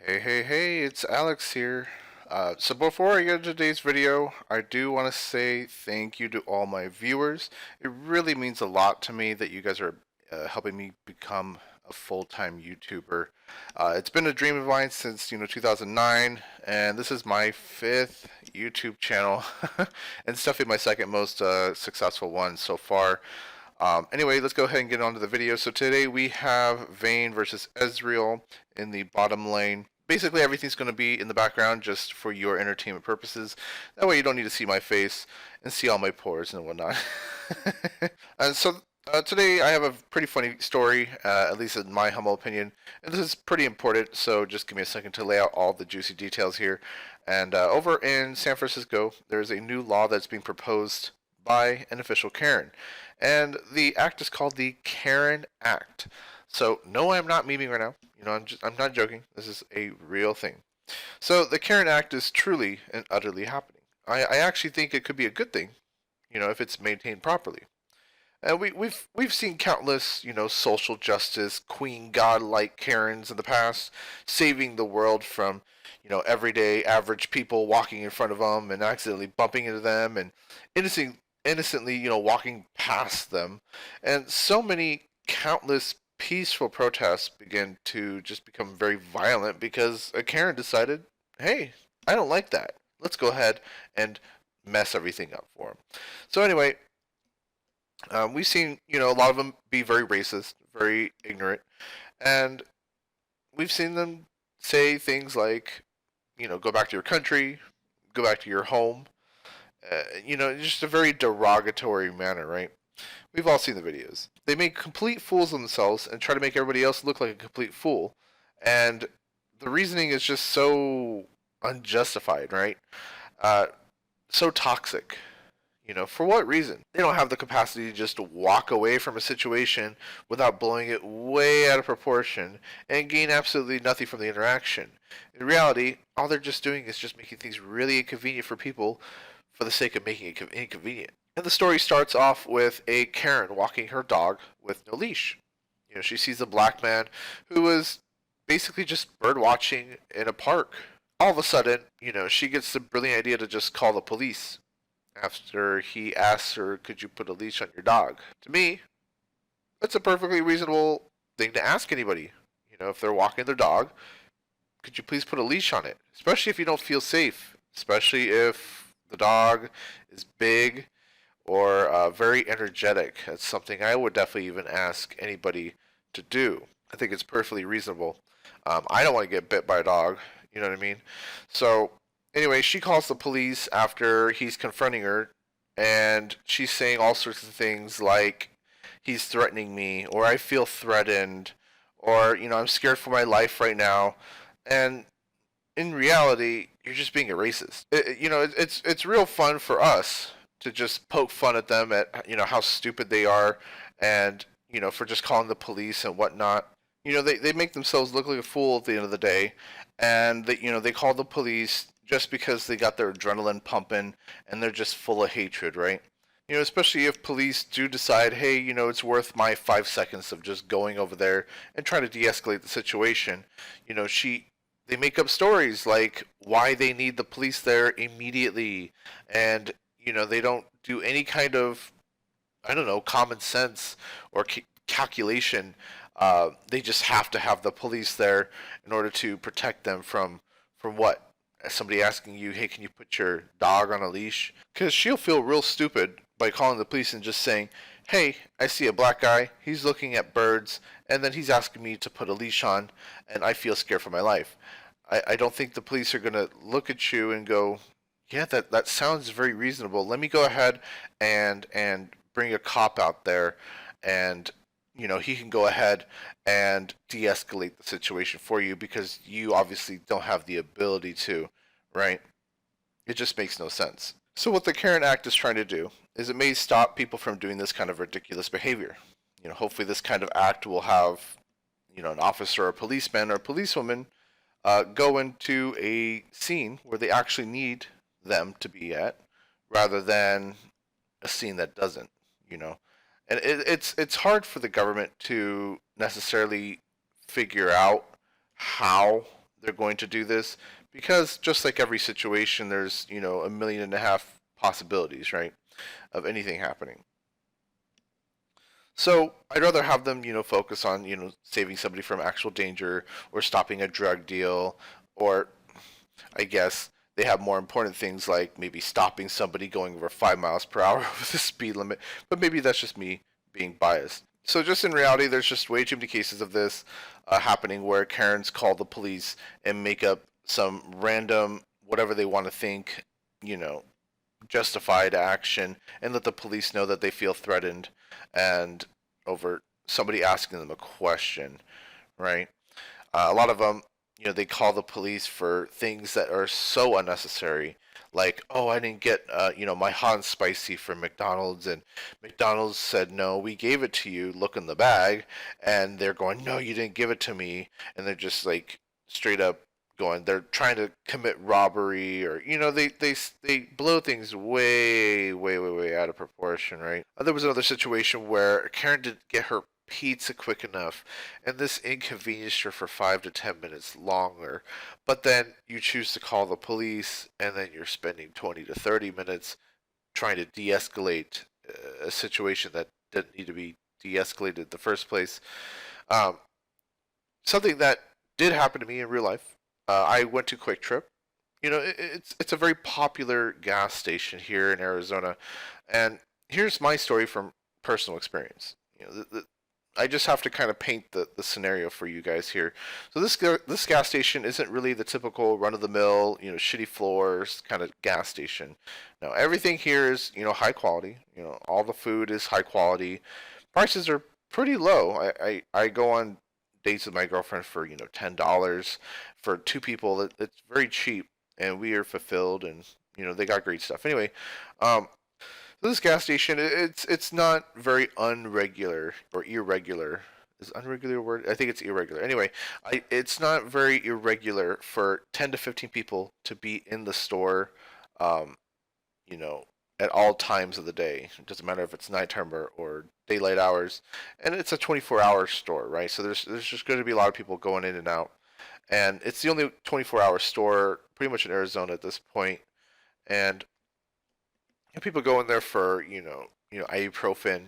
Hey, it's Alex here. So before I get into today's video, I do want to say thank you to all my viewers. It really means a lot to me that you guys are helping me become a full-time YouTuber. It's been a dream of mine since 2009, and this is my fifth YouTube channel, and it's definitely my second most successful one so far. Anyway, let's go ahead and get on to the video. So today we have Vayne versus Ezreal in the bottom lane. Basically, everything's going to be in the background just for your entertainment purposes. That way you don't need to see my face and see all my pores and whatnot. and so today I have a pretty funny story, at least in my humble opinion. And this is pretty important, so just give me a second to lay out all the juicy details here. And over in San Francisco, there's a new law that's being proposed by an official Karen. And the act is called the Karen Act. So no, I'm not memeing right now. I'm not joking. This is a real thing. So the Karen Act is truly and utterly happening. I actually think it could be a good thing, if it's maintained properly. And we've seen countless, social justice, queen god-like Karens in the past, saving the world from, everyday average people walking in front of them and accidentally bumping into them and innocently, walking past them. And so many countless peaceful protests begin to just become very violent because a Karen decided, hey, I don't like that. Let's go ahead and mess everything up for him. So anyway, we've seen, a lot of them be very racist, very ignorant, and we've seen them say things like, go back to your country, go back to your home, just a very derogatory manner, right? We've all seen the videos. They make complete fools of themselves and try to make everybody else look like a complete fool, and the reasoning is just so unjustified, right? Uh, so toxic. For what reason? They don't have the capacity to just walk away from a situation without blowing it way out of proportion and gain absolutely nothing from the interaction. In reality, all they're just doing is just making things really inconvenient for people for the sake of making it inconvenient. And the story starts off with a Karen walking her dog with no leash. She sees a black man who was basically just bird watching in a park. All of a sudden, she gets the brilliant idea to just call the police after he asks her, could you put a leash on your dog? To me, that's a perfectly reasonable thing to ask anybody. If they're walking their dog, could you please put a leash on it? Especially if you don't feel safe. Especially if the dog is big or very energetic. That's something I would definitely even ask anybody to do. I think it's perfectly reasonable. I don't want to get bit by a dog. You know what I mean? So anyway, she calls the police after he's confronting her, and she's saying all sorts of things like, he's threatening me, or I feel threatened, or, I'm scared for my life right now. And in reality, you're just being a racist. It's real fun for us to just poke fun at them at, how stupid they are, and, for just calling the police and whatnot. They make themselves look like a fool at the end of the day, and they call the police just because they got their adrenaline pumping and they're just full of hatred, right? Especially if police do decide, hey, it's worth my 5 seconds of just going over there and trying to de-escalate the situation. They make up stories like why they need the police there immediately, and they don't do any kind of, I don't know, common sense or calculation. They just have to have the police there in order to protect them from what? Somebody asking you, hey, can you put your dog on a leash? Because she'll feel real stupid by calling the police and just saying, hey, I see a black guy, he's looking at birds, and then he's asking me to put a leash on, and I feel scared for my life. I don't think the police are going to look at you and go, yeah, that sounds very reasonable. Let me go ahead and bring a cop out there, and he can go ahead and de-escalate the situation for you because you obviously don't have the ability to, right? It just makes no sense. So what the Karen Act is trying to do is it may stop people from doing this kind of ridiculous behavior. Hopefully this kind of act will have, an officer or a policeman or a policewoman go into a scene where they actually need them to be at rather than a scene that doesn't, you know. And it's hard for the government to necessarily figure out how they're going to do this, because just like every situation, there's, you know, 1.5 million possibilities, right, of anything happening. So I'd rather have them, you know, focus on, you know, saving somebody from actual danger or stopping a drug deal, or I guess they have more important things like maybe stopping somebody going over 5 miles per hour with the speed limit. But maybe that's just me being biased. So just in reality, there's just way too many cases of this happening where Karens call the police and make up some random whatever they want to think, you know, justified action, and let the police know that they feel threatened, and over somebody asking them a question, right? A lot of them, you know, they call the police for things that are so unnecessary, like, oh, I didn't get, you know, my hot and spicy from McDonald's, and McDonald's said, no, we gave it to you. Look in the bag, and they're going, no, you didn't give it to me, and they're just like straight up going, they're trying to commit robbery, or you know, they blow things way out of proportion, right? There was another situation where Karen didn't get her pizza quick enough, and this inconvenienced her for 5 to 10 minutes longer. But then you choose to call the police, and then you're spending 20 to 30 minutes trying to de-escalate a situation that didn't need to be de-escalated in the first place. Um, Something that did happen to me in real life. I went to Quick Trip. You know, it's a very popular gas station here in Arizona, and here's my story from personal experience. You know, I just have to kind of paint the scenario for you guys here. So this gas station isn't really the typical run of the mill, you know, shitty floors kind of gas station. Now everything here is, you know, high quality. You know, all the food is high quality. Prices are pretty low. I go on dates with my girlfriend for, you know, $10 for two people. It's very cheap, and we are fulfilled, and you know, they got great stuff. Anyway, um, so this gas station, it's not very unregular or irregular. Is unregular a word? I think it's irregular. Anyway, it's not very irregular for 10 to 15 people to be in the store, um, you know, at all times of the day. It doesn't matter if it's nighttime or daylight hours, and it's a 24-hour store, right? So there's just going to be a lot of people going in and out, and it's the only 24-hour store pretty much in Arizona at this point, and people go in there for, ibuprofen,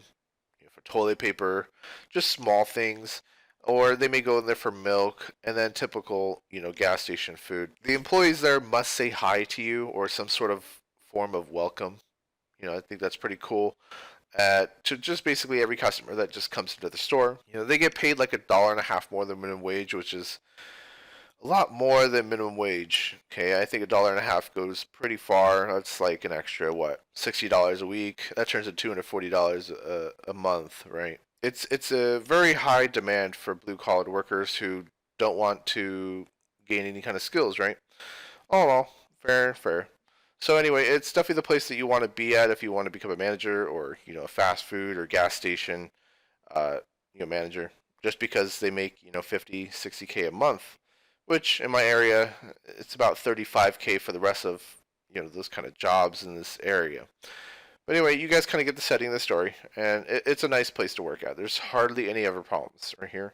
for toilet paper, just small things, or they may go in there for milk, and then typical, gas station food. The employees there must say hi to you or some sort of form of welcome. I think that's pretty cool. To just basically every customer that just comes into the store, they get paid like $1.50 more than minimum wage, which is a lot more than minimum wage. Okay, I think $1.50 goes pretty far. That's like an extra what, $60 a week. That turns into $240 a month, right? It's a very high demand for blue collar workers who don't want to gain any kind of skills, right? Oh well, fair. So anyway, it's definitely the place that you want to be at if you want to become a manager, or a fast food or gas station uh, manager, just because they make 50, 60K a month, which in my area it's about 35K for the rest of those kind of jobs in this area. But anyway, you guys kind of get the setting of the story, and it's a nice place to work at. There's hardly any other problems right here.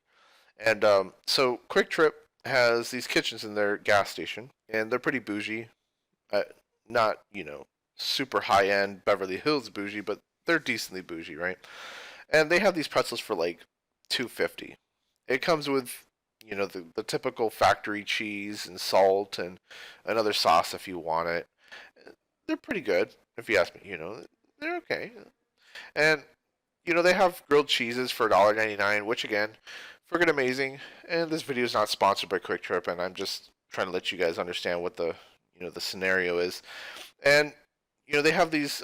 And so Quick Trip has these kitchens in their gas station, and they're pretty bougie. Uh, Not super high end Beverly Hills bougie, but they're decently bougie, right? And they have these pretzels for like 250. It comes with the typical factory cheese and salt and another sauce if you want it. They're pretty good if you ask me. They're okay. And they have grilled cheeses for $1.99, which again, friggin' amazing. And this video is not sponsored by Quick Trip, and I'm just trying to let you guys understand what the scenario is. And they have these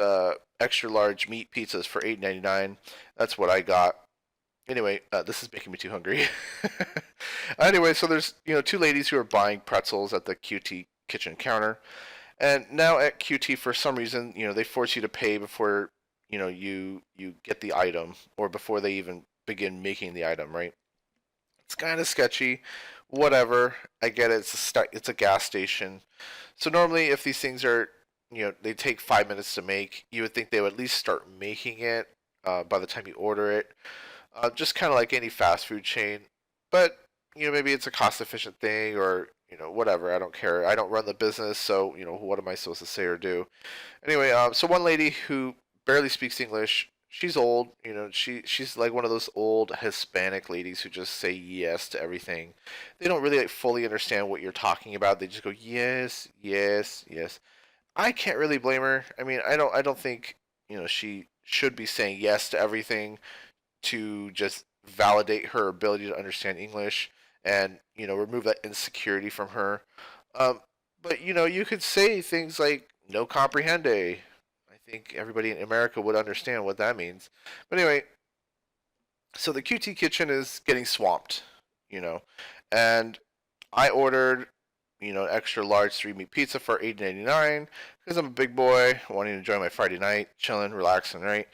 extra large meat pizzas for $8.99. That's what I got. Anyway, this is making me too hungry. Anyway, so there's two ladies who are buying pretzels at the QT kitchen counter, and now at QT for some reason they force you to pay before you get the item, or before they even begin making the item, right? It's kind of sketchy. Whatever, I get it. It's a gas station, so normally if these things are they take 5 minutes to make, you would think they would at least start making it by the time you order it. Just kind of like any fast food chain. But maybe it's a cost efficient thing, or whatever. I don't care. I don't run the business, so what am I supposed to say or do? Anyway, so one lady who barely speaks English. She's old, she's like one of those old Hispanic ladies who just say yes to everything. They don't really like fully understand what you're talking about. They just go yes, yes, yes. I can't really blame her. I mean, I don't think, she should be saying yes to everything to just validate her ability to understand English and, remove that insecurity from her. Um, but, you could say things like no comprehende. I think everybody in America would understand what that means. But anyway, so the QT kitchen is getting swamped, you know, and I ordered, an extra large 3 meat pizza for $8.99 because I'm a big boy wanting to enjoy my Friday night, chilling, relaxing, right?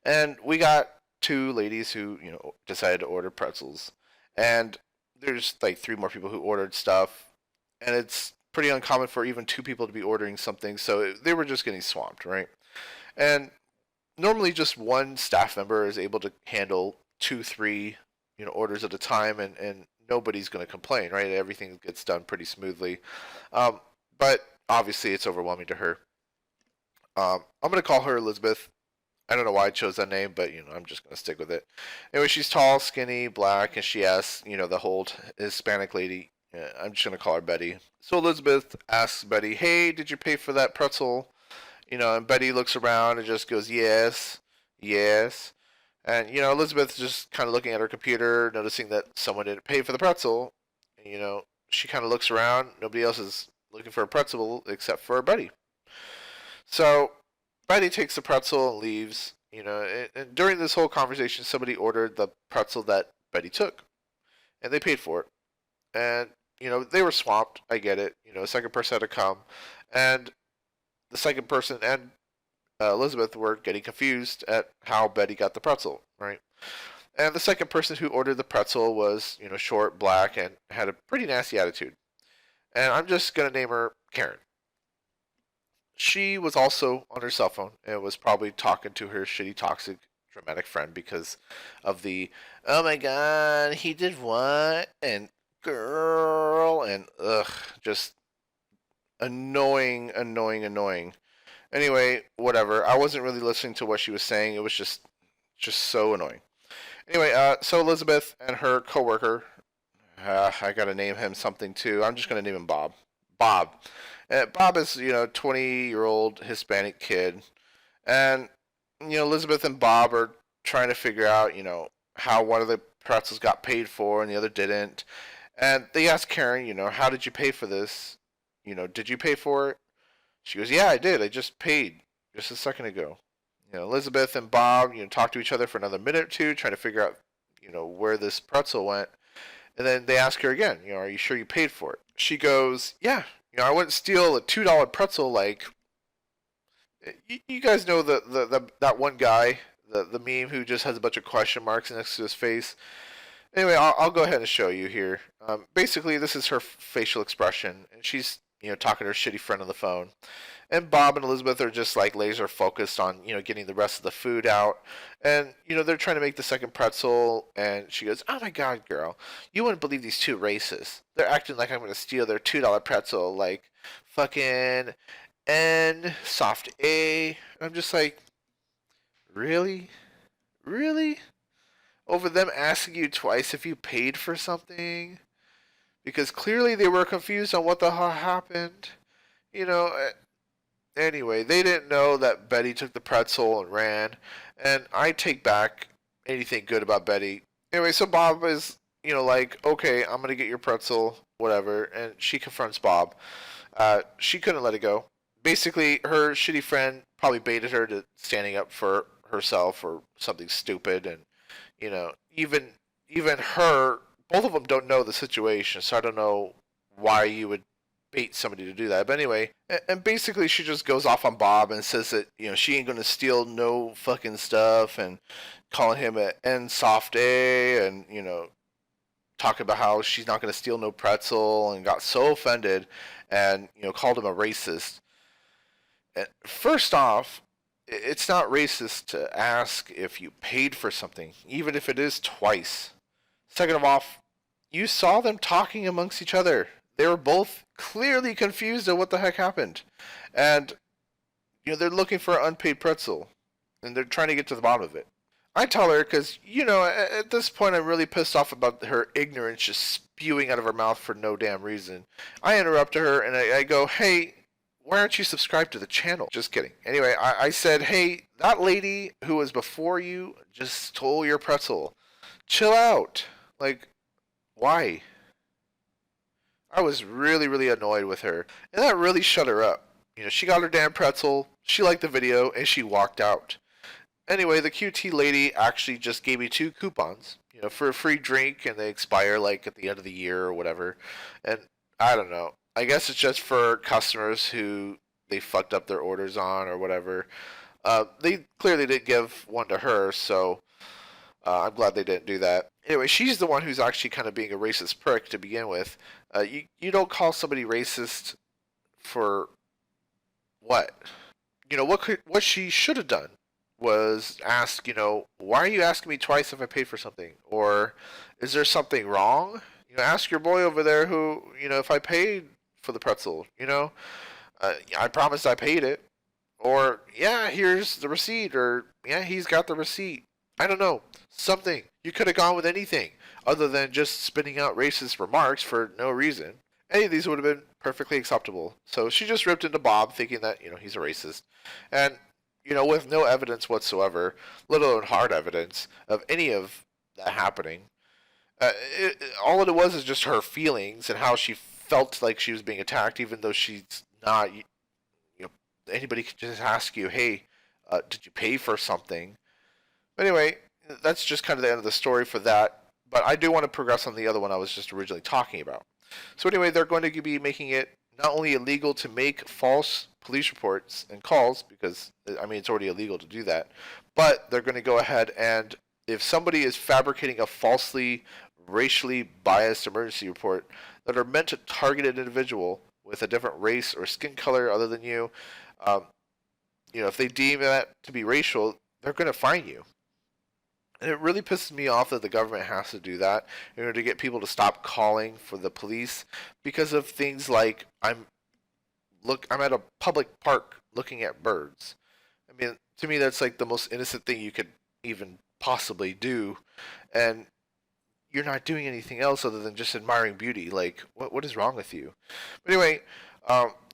And we got two ladies who, decided to order pretzels, and there's like three more people who ordered stuff, and it's pretty uncommon for even two people to be ordering something, so they were just getting swamped, right? And normally just one staff member is able to handle two, three, orders at a time, and nobody's going to complain, right? Everything gets done pretty smoothly. Um, but obviously, it's overwhelming to her. I'm going to call her Elizabeth. I don't know why I chose that name, but I'm just going to stick with it. Anyway, she's tall, skinny, black, and she asks, the whole Hispanic lady. I'm just going to call her Betty. So Elizabeth asks Betty, "Hey, did you pay for that pretzel?" And Betty looks around and just goes, "Yes, yes." And Elizabeth's just kind of looking at her computer, noticing that someone didn't pay for the pretzel. And, she kind of looks around. Nobody else is looking for a pretzel except for Betty. So Betty takes the pretzel and leaves. And during this whole conversation, somebody ordered the pretzel that Betty took, and they paid for it. And they were swamped. I get it. A second person had to come, and the second person and Elizabeth were getting confused at how Betty got the pretzel, right? And the second person who ordered the pretzel was, short, black, and had a pretty nasty attitude. And I'm just gonna name her Karen. She was also on her cell phone and was probably talking to her shitty, toxic, dramatic friend because of the, "Oh my god, he did what?" and "girl," and ugh, just annoying, annoying, annoying. Anyway, whatever. I wasn't really listening to what she was saying. It was just so annoying. Anyway, so Elizabeth and her coworker, I gotta name him something too. I'm just gonna name him Bob. Bob. Bob is 20-year-old Hispanic kid, and Elizabeth and Bob are trying to figure out how one of the pretzels got paid for and the other didn't. And they ask Karen, "How did you pay for this? Did you pay for it?" She goes, "Yeah, I did. I just paid just a second ago." Elizabeth and Bob, talk to each other for another minute or two, trying to figure out, where this pretzel went. And then they ask her again, "Are you sure you paid for it?" She goes, "Yeah. I wouldn't steal a $2 pretzel like." You guys know the that one guy, the meme who just has a bunch of question marks next to his face. Anyway, I'll go ahead and show you here. Basically, this is her facial expression, and she's talking to her shitty friend on the phone. And Bob and Elizabeth are just like laser focused on getting the rest of the food out, and they're trying to make the second pretzel. And she goes, "Oh my god, girl, you wouldn't believe these two racists. They're acting like I'm gonna steal their $2 pretzel, like fucking N soft A." I'm just like, really, really? Over them asking you twice if you paid for something? Because clearly they were confused on what the hell happened. You know, uh, anyway, they didn't know that Betty took the pretzel and ran, and I take back anything good about Betty. Anyway, so Bob is, like, "Okay, I'm gonna get your pretzel, whatever," and she confronts Bob. She couldn't let it go. Basically, her shitty friend probably baited her to standing up for herself or something stupid, and even her, both of them don't know the situation, so I don't know why you would bait somebody to do that. But anyway, and basically she just goes off on Bob and says that she ain't gonna steal no fucking stuff, and calling him a N soft A, and talking about how she's not gonna steal no pretzel, and got so offended, and called him a racist. And first off, it's not racist to ask if you paid for something, even if it is twice. Second of all, you saw them talking amongst each other. they were both clearly confused at what the heck happened. And, they're looking for an unpaid pretzel. And they're trying to get to the bottom of it. I tell her because, at this point I'm really pissed off about her ignorance just spewing out of her mouth for no damn reason. I interrupt her and I go, hey, why aren't you subscribed to the channel? Just kidding. Anyway, I said, hey, that lady who was before you just stole your pretzel. Chill out. Like, why? I was really, really annoyed with her. And that really shut her up. She got her damn pretzel, she liked the video, and she walked out. Anyway, the QT lady actually just gave me 2 coupons, for a free drink, and they expire like at the end of the year or whatever. And I don't know. I guess it's just for customers who they fucked up their orders on or whatever. They clearly didn't give one to her, so I'm glad they didn't do that. Anyway, she's the one who's actually kind of being a racist prick to begin with. You don't call somebody racist for what? What she should have done was ask, why are you asking me twice if I paid for something? Or is there something wrong? Ask your boy over there who, if I paid for the pretzel, I promised I paid it. Or, yeah, here's the receipt. Or, yeah, he's got the receipt. I don't know. Something. You could have gone with anything other than just spitting out racist remarks for no reason. Any of these would have been perfectly acceptable. So she just ripped into Bob thinking that, he's a racist. And with no evidence whatsoever, let alone hard evidence of any of that happening. All it was is just her feelings and how she felt like she was being attacked, even though she's not. Anybody could just ask you, "Hey, did you pay for something?" But anyway, that's just kind of the end of the story for that. But I do want to progress on the other one I was just originally talking about. So anyway, they're going to be making it not only illegal to make false police reports and calls, because it's already illegal to do that, but they're going to go ahead and if somebody is fabricating a falsely racially biased emergency report that are meant to target an individual with a different race or skin color other than you, if they deem that to be racial, they're going to fine you. And it really pisses me off that the government has to do that in order to get people to stop calling for the police because of things like I'm at a public park looking at birds. To me that's like the most innocent thing you could even possibly do, and you're not doing anything else other than just admiring beauty. Like, what is wrong with you? But anyway,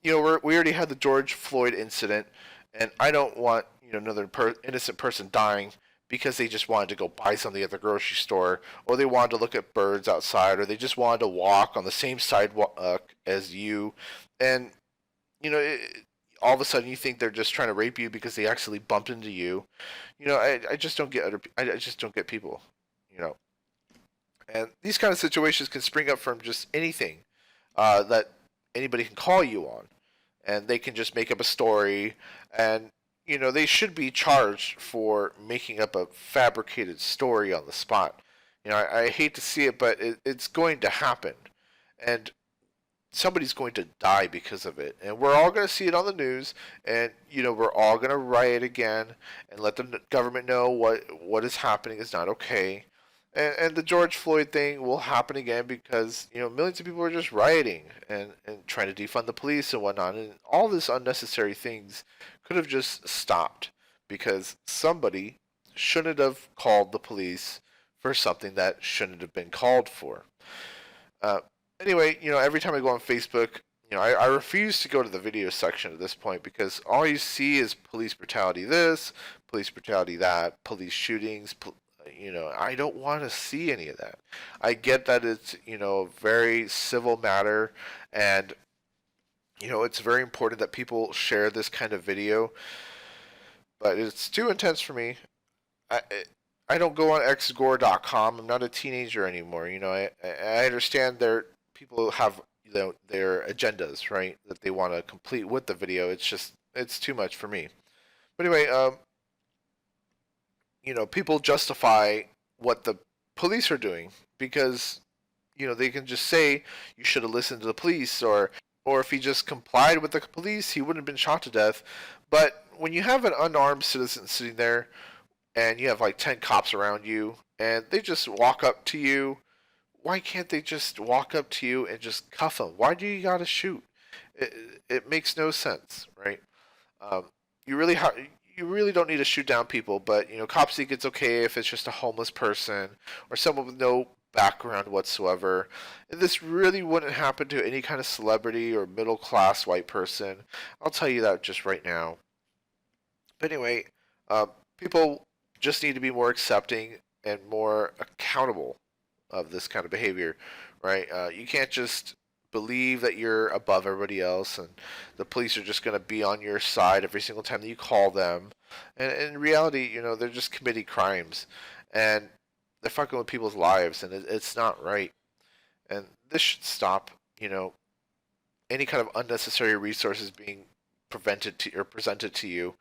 we already had the George Floyd incident, and I don't want another innocent person dying because they just wanted to go buy something at the grocery store, or they wanted to look at birds outside, or they just wanted to walk on the same sidewalk as you, and all of a sudden you think they're just trying to rape you because they actually bumped into you. I just don't get I just don't get people. And these kind of situations can spring up from just anything that anybody can call you on, and they can just make up a story, and they should be charged for making up a fabricated story on the spot. I hate to see it, but it's going to happen, and somebody's going to die because of it, and we're all going to see it on the news, and we're all going to riot again and let the government know what is happening is not okay. And the George Floyd thing will happen again because millions of people are just rioting and trying to defund the police and whatnot, and all this unnecessary things could have just stopped because somebody shouldn't have called the police for something that shouldn't have been called for. Anyway, every time I go on Facebook, I refuse to go to the video section at this point because all you see is police brutality this, police brutality that, police shootings. I don't want to see any of that. I get that it's a very civil matter, and it's very important that people share this kind of video, but it's too intense for me. I I don't go on xgore.com. I'm not a teenager anymore. I understand people have their agendas, right, that they want to complete with the video. It's too much for me. But anyway, people justify what the police are doing because they can just say you should have listened to the police, or if he just complied with the police, he wouldn't have been shot to death. But when you have an unarmed citizen sitting there and you have like 10 cops around you and they just walk up to you why can't they just walk up to you and just cuff them? Why do you gotta shoot? It, it makes no sense, right? Um, you really you really don't need to shoot down people, but cops think it's okay if it's just a homeless person or someone with no background whatsoever. And this really wouldn't happen to any kind of celebrity or middle class white person. I'll tell you that just right now. But anyway, people just need to be more accepting and more accountable of this kind of behavior, right? You can't just believe that you're above everybody else and the police are just going to be on your side every single time that you call them. And in reality, they're just committing crimes and they're fucking with people's lives, and it's not right. And this should stop, any kind of unnecessary resources being prevented to or presented to you,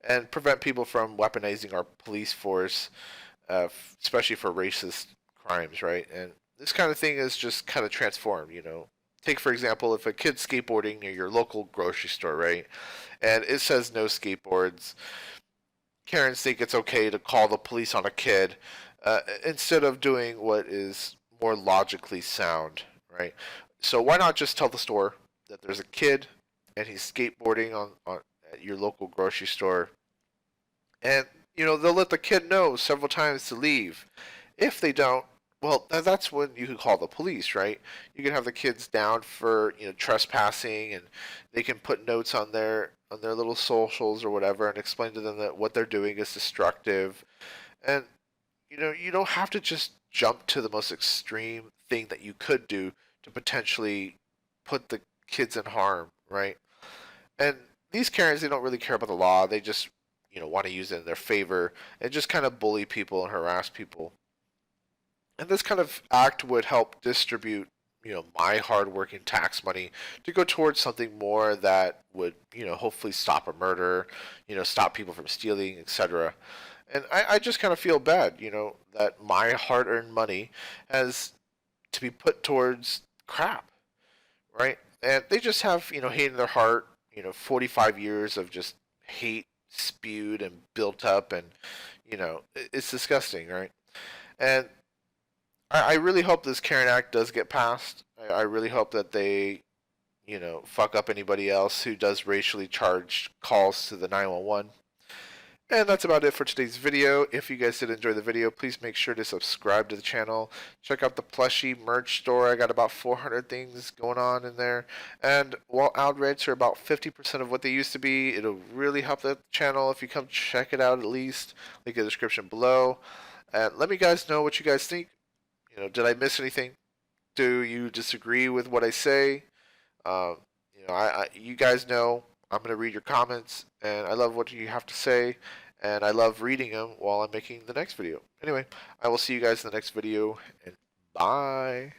and prevent people from weaponizing our police force, especially for racist crimes, right? And this kind of thing is just kind of transformed. Take for example, if a kid's skateboarding near your local grocery store, right, and it says no skateboards, Karens think it's okay to call the police on a kid instead of doing what is more logically sound, right? So why not just tell the store that there's a kid and he's skateboarding on at your local grocery store, and they'll let the kid know several times to leave. If they don't, well, that's when you can call the police, right? You can have the kids down for trespassing, and they can put notes on their little socials or whatever, and explain to them that what they're doing is destructive. And you don't have to just jump to the most extreme thing that you could do to potentially put the kids in harm, right? And these Karens, they don't really care about the law. They just, want to use it in their favor and just kind of bully people and harass people. And this kind of act would help distribute, my hardworking tax money to go towards something more that would, hopefully stop a murder, stop people from stealing, etc. And I just kind of feel bad, that my hard-earned money has to be put towards crap, right? And they just have, hate in their heart, 45 years of just hate spewed and built up, and, it's disgusting, right? And I really hope this Karen Act does get passed. I really hope that they, fuck up anybody else who does racially charged calls to the 911. And that's about it for today's video. If you guys did enjoy the video, please make sure to subscribe to the channel. Check out the plushie merch store. I got about 400 things going on in there. And while ad rates are about 50% of what they used to be, it'll really help the channel if you come check it out at least. Link in the description below. And let me guys know what you guys think. Did I miss anything? Do you disagree with what I say? You guys know I'm going to read your comments, and I love what you have to say, and I love reading them while I'm making the next video. Anyway, I will see you guys in the next video, and bye.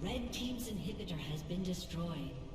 Red team's inhibitor has been destroyed.